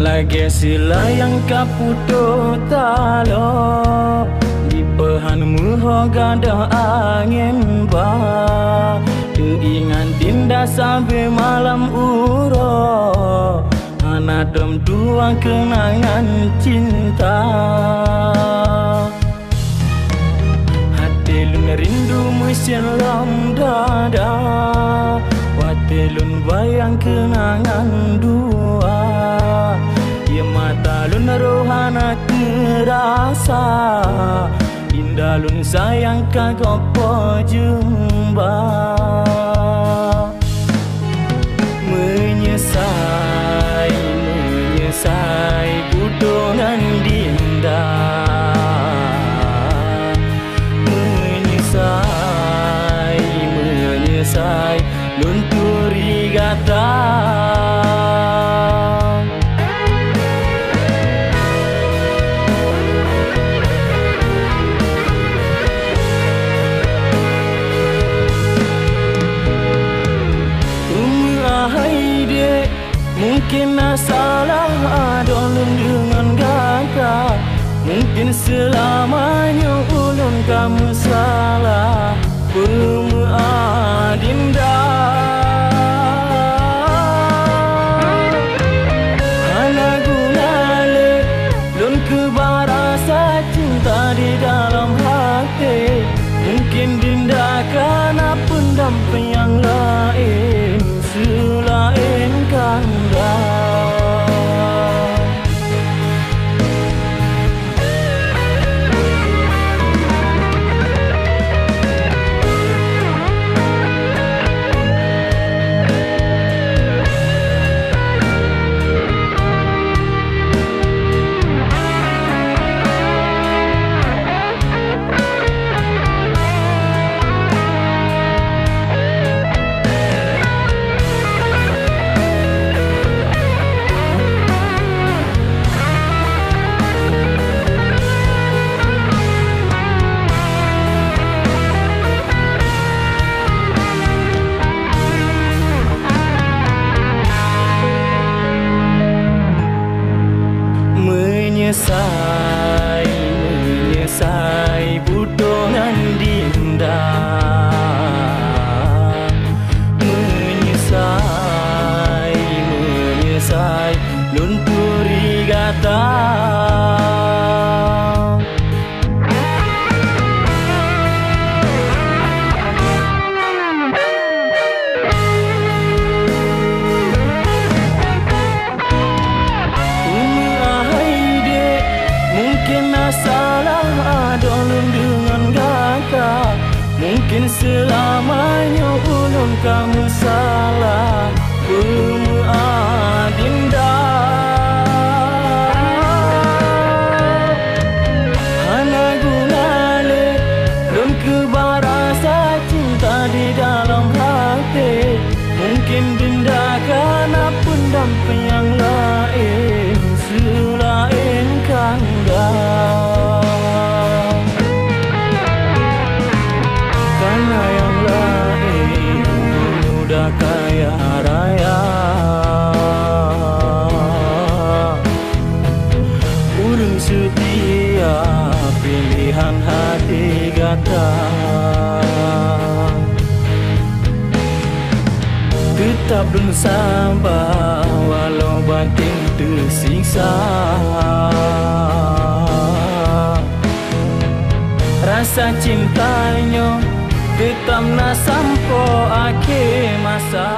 Lagi sila yang kaputo talo di pehanmu gada angin ba ingat dinda sampai malam uro anadem dua kenangan cinta hati lun rindu mesin lam dada watelun bayang kenangan dua ya mata lun rohana terasa indah lun sayang kagopo jumpa menyesai budongan dinda menyesai lun turigata mungkin salah adolun dengan gata mungkin selamanya ulun kamu salah dinda hana gunale lun kebarasa cinta di dalam hati mungkin dinda karena pendamping yang lain selain kanda menyesai budongan dinda menyesai lun turigata salah adolun dengan gata mungkin selamanya ulun kamu salah dinda hana gunale lun kebarasa cinta di dalam hati mungkin dinda karena pendamping yang lain selain kanda karena yang lain udah kaya raya urung setia pilihan hati gata tetap belum sabar walau batin tersiksa rasa cintanya tetap na sampo akhir masa.